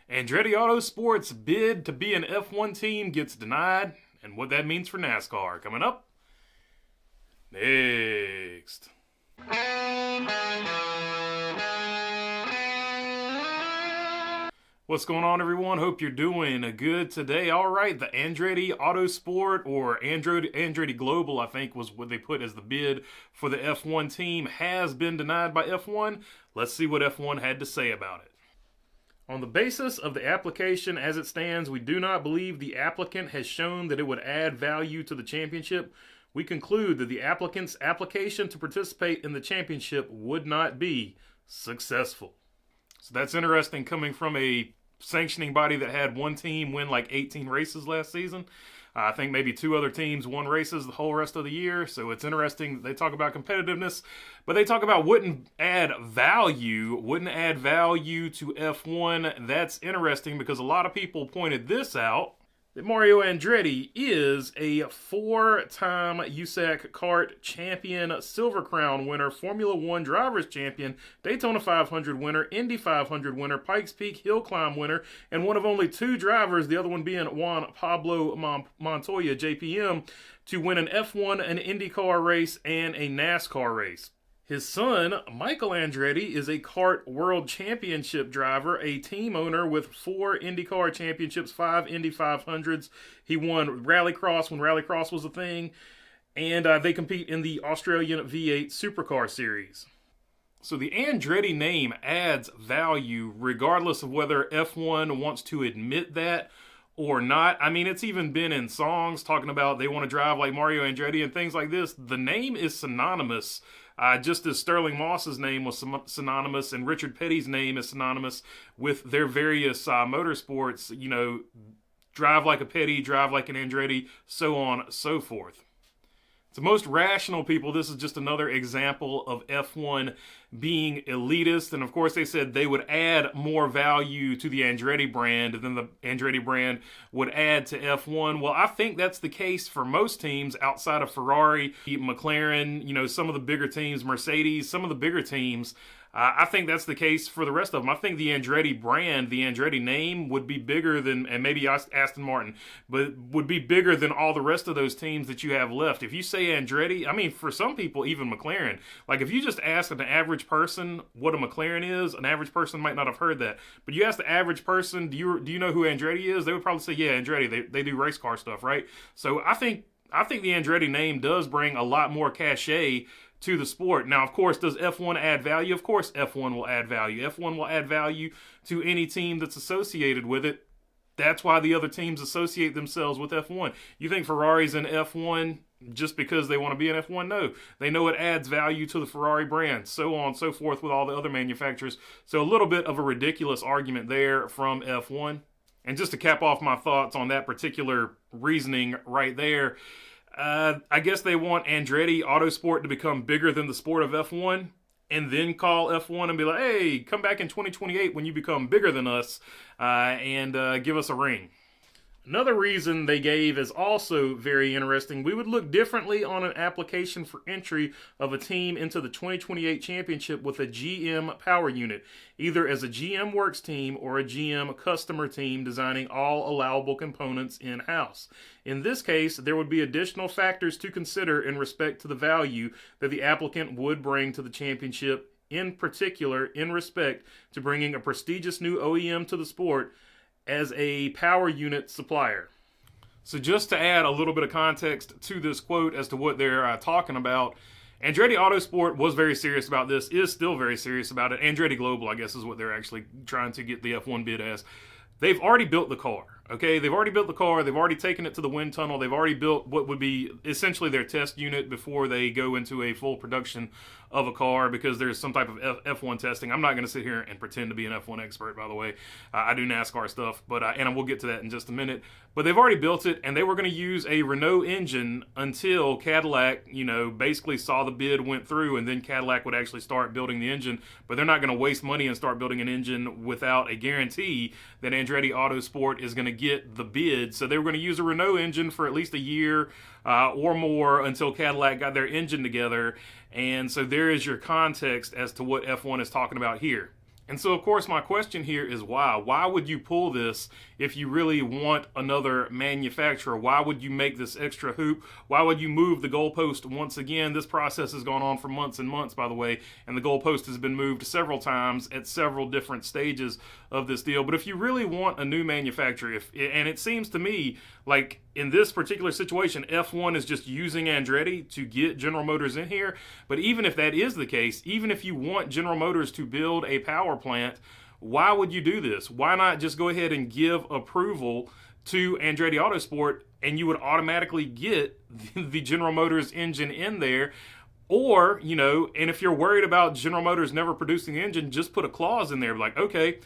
Andretti Autosport's bid to be an F1 team gets denied, and what that means for NASCAR. Coming up next. What's going on, everyone? Hope you're doing good today. All right, the Andretti Autosport, or Andretti Global, I think was what they put as the bid for the F1 team, has been denied by F1. Let's see what F1 had to say about it. On the basis of the application as it stands, we do not believe the applicant has shown that it would add value to the championship. We conclude that the applicant's application to participate in the championship would not be successful. So that's interesting, coming from a sanctioning body that had one team win like 18 races last season. I think maybe two other teams won races the whole rest of the year. So it's interesting. They talk about competitiveness, but they talk about wouldn't add value to F1. That's interesting because a lot of people pointed this out, that Mario Andretti is a four-time USAC kart champion, Silver Crown winner, Formula One drivers champion, Daytona 500 winner, Indy 500 winner, Pikes Peak Hill Climb winner, and one of only two drivers, the other one being Juan Pablo Montoya, JPM, to win an F1, an IndyCar race, and a NASCAR race. His son, Michael Andretti, is a kart world championship driver, a team owner with 4 IndyCar championships, 5 Indy 500s. He won Rallycross when Rallycross was a thing, and they compete in the Australian V8 Supercar Series. So the Andretti name adds value regardless of whether F1 wants to admit that or not. I mean, it's even been in songs talking about they want to drive like Mario Andretti and things like this. The name is synonymous. Just as Sterling Moss's name was synonymous and Richard Petty's name is synonymous with their various motorsports, you know, drive like a Petty, drive like an Andretti, so on, so forth. To most rational people, this is just another example of F1 being elitist. And of course, they said they would add more value to the Andretti brand than the Andretti brand would add to F1. Well, I think that's the case for most teams outside of Ferrari, McLaren, you know, some of the bigger teams, Mercedes, some of the bigger teams. I think that's the case for the rest of them. I think the Andretti brand, the Andretti name would be bigger than, and maybe Aston Martin, but would be bigger than all the rest of those teams that you have left. If you say Andretti, I mean, for some people, even McLaren, like if you just ask an average person what a McLaren is, an average person might not have heard that. But you ask the average person, do you know who Andretti is? They would probably say, yeah, Andretti. They do race car stuff, right? So I think the Andretti name does bring a lot more cachet to the sport. Now, of course, does F1 add value? Of course, F1 will add value. F1 will add value to any team that's associated with it. That's why the other teams associate themselves with F1. You think Ferrari's in F1 just because they want to be in F1? No. They know it adds value to the Ferrari brand, so on and so forth with all the other manufacturers. So a little bit of a ridiculous argument there from F1. And just to cap off my thoughts on that particular reasoning right there, I guess they want Andretti Autosport to become bigger than the sport of F1 and then call F1 and be like, hey, come back in 2028 when you become bigger than us and give us a ring. Another reason they gave is also very interesting. We would look differently on an application for entry of a team into the 2028 championship with a GM power unit, either as a GM Works team or a GM customer team designing all allowable components in-house. In this case, there would be additional factors to consider in respect to the value that the applicant would bring to the championship, in particular in respect to bringing a prestigious new OEM to the sport as a power unit supplier. So just to add a little bit of context to this quote as to what they're talking about, Andretti Autosport was very serious about this, is still very serious about it. Andretti Global, I guess, is what they're actually trying to get the F1 bid as. They've already built the car, okay? They've already built the car. They've already taken it to the wind tunnel. They've already built what would be essentially their test unit before they go into a full production of a car, because there's some type of F1 testing. I'm not going to sit here and pretend to be an F1 expert, by the way. I do NASCAR stuff, but and we'll get to that in just a minute. But they've already built it, and they were going to use a Renault engine until Cadillac, you know, basically saw the bid went through, and then Cadillac would actually start building the engine. But they're not going to waste money and start building an engine without a guarantee that Andretti Autosport is going to get the bid. So they were going to use a Renault engine for at least a year or more until Cadillac got their engine together. And so there is your context as to what F1 is talking about here. And so, of course, my question here is why? Why would you pull this if you really want another manufacturer? Why would you make this extra hoop? Why would you move the goalpost once again? This process has gone on for months and months, by the way, and the goalpost has been moved several times at several different stages of this deal. But if you really want a new manufacturer, and it seems to me like in this particular situation, F1 is just using Andretti to get General Motors in here. But even if that is the case, even if you want General Motors to build a power plant, why would you do this? Why not just go ahead and give approval to Andretti Autosport and you would automatically get the General Motors engine in there? Or, you know, and if you're worried about General Motors never producing the engine, just put a clause in there like, okay,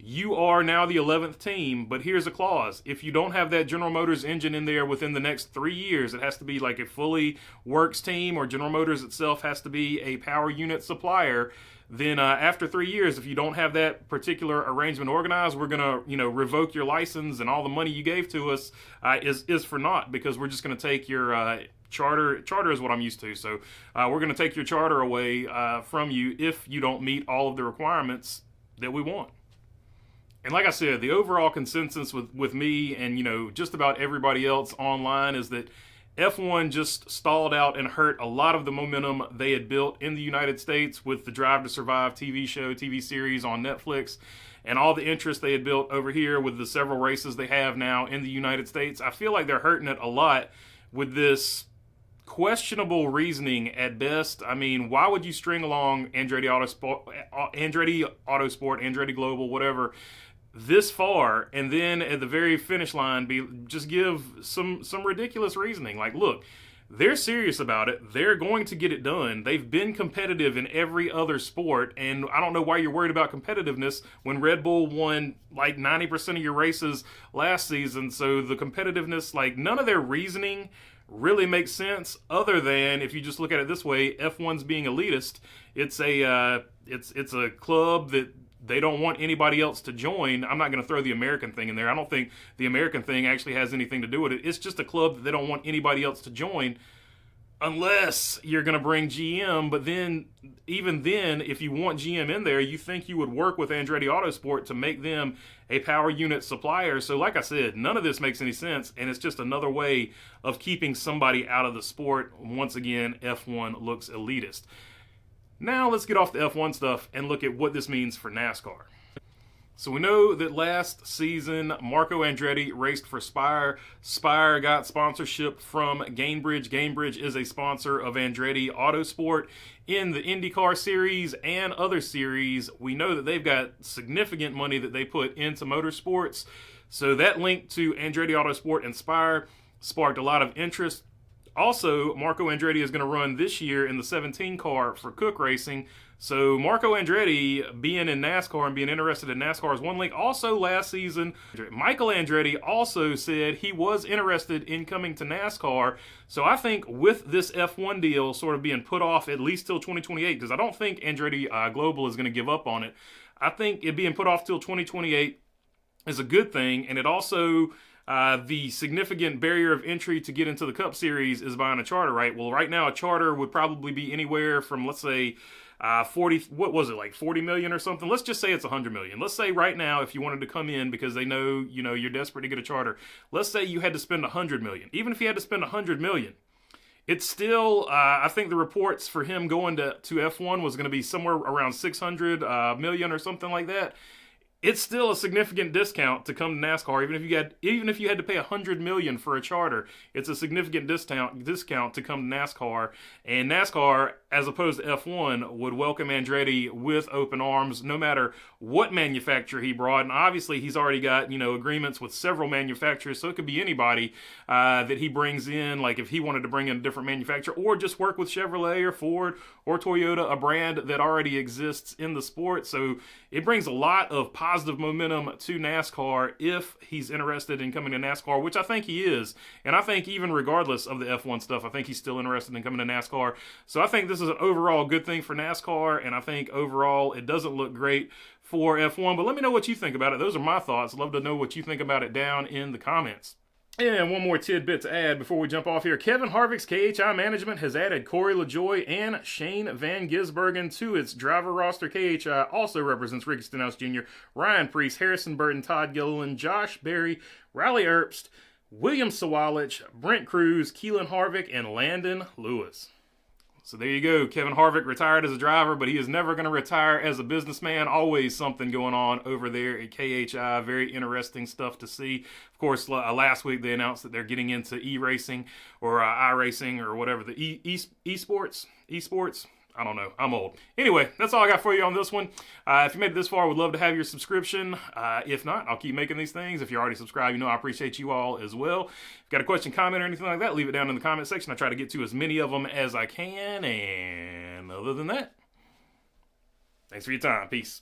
you are now the 11th team, but here's a clause. If you don't have that General Motors engine in there within the next 3 years, it has to be like a fully works team, or General Motors itself has to be a power unit supplier. Then after 3 years, if you don't have that particular arrangement organized, we're going to, you know, revoke your license, and all the money you gave to us is for naught, because we're just going to take your charter is what I'm used to. So we're going to take your charter away from you if you don't meet all of the requirements that we want. And like I said, the overall consensus with me and, you know, just about everybody else online is that F1 just stalled out and hurt a lot of the momentum they had built in the United States with the Drive to Survive TV show, TV series on Netflix, and all the interest they had built over here with the several races they have now in the United States. I feel like they're hurting it a lot with this questionable reasoning at best. I mean, why would you string along Andretti Autosport, Andretti Global, whatever, this far, and then at the very finish line just give some ridiculous reasoning? Like, look, they're serious about it. They're going to get it done. They've been competitive in every other sport, and I don't know why you're worried about competitiveness when Red Bull won like 90% of your races last season. So the competitiveness, like, none of their reasoning really makes sense, other than if you just look at it this way: F1's being elitist. It's a club that they don't want anybody else to join. I'm not going to throw the American thing in there. I don't think the American thing actually has anything to do with it. It's just a club that they don't want anybody else to join unless you're going to bring GM. But then, even then, if you want GM in there, you think you would work with Andretti Autosport to make them a power unit supplier. So like I said, none of this makes any sense, and it's just another way of keeping somebody out of the sport. Once again, F1 looks elitist. Now let's get off the F1 stuff and look at what this means for NASCAR. So we know that last season, Marco Andretti raced for Spire. Spire got sponsorship from Gainbridge. Gainbridge is a sponsor of Andretti Autosport in the IndyCar series and other series. We know that they've got significant money that they put into motorsports. So that link to Andretti Autosport and Spire sparked a lot of interest. Also, Marco Andretti is going to run this year in the 17 car for Cook Racing. So Marco Andretti being in NASCAR and being interested in NASCAR is one link. Also last season, Michael Andretti also said he was interested in coming to NASCAR. So I think with this F1 deal sort of being put off at least till 2028, because I don't think Andretti Global is going to give up on it. I think it being put off till 2028 is a good thing, and it also... the significant barrier of entry to get into the Cup Series is buying a charter, right? Well, right now a charter would probably be anywhere from, let's say, 40 million or something. Let's just say it's 100 million. Let's say right now, if you wanted to come in because they know, you know, you're desperate to get a charter, let's say you had to spend 100 million. Even if you had to spend 100 million, it's still, I think the reports for him going to F1 was going to be somewhere around 600 million or something like that. It's still a significant discount to come to NASCAR. Even if you had to pay $100 million for a charter, it's a significant discount to come to NASCAR. And NASCAR, as opposed to F1, would welcome Andretti with open arms, no matter what manufacturer he brought. And obviously, he's already got, you know, agreements with several manufacturers, so it could be anybody that he brings in. Like if he wanted to bring in a different manufacturer, or just work with Chevrolet or Ford or Toyota, a brand that already exists in the sport. So it brings a lot of positive momentum to NASCAR if he's interested in coming to NASCAR, which I think he is. And I think even regardless of the F1 stuff, I think he's still interested in coming to NASCAR. So I think this is an overall good thing for NASCAR, and I think overall it doesn't look great for F1. But let me know what you think about it. Those are my thoughts. I'd love to know what you think about it down in the comments. And one more tidbit to add before we jump off here. Kevin Harvick's KHI management has added Corey LaJoie and Shane Van Gisbergen to its driver roster. KHI also represents Ricky Stenhouse Jr., Ryan Preece, Harrison Burton, Todd Gilliland, Josh Berry, Riley Earpst, William Sawalich, Brent Cruz, Keelan Harvick, and Landon Lewis. So there you go. Kevin Harvick retired as a driver, but he is never going to retire as a businessman. Always something going on over there at KHI. Very interesting stuff to see. Of course, last week they announced that they're getting into e-racing or iRacing or whatever, the esports. I don't know. I'm old. Anyway, that's all I got for you on this one. If you made it this far, I would love to have your subscription. If not, I'll keep making these things. If you're already subscribed, you know I appreciate you all as well. If you've got a question, comment, or anything like that, leave it down in the comment section. I try to get to as many of them as I can. And other than that, thanks for your time. Peace.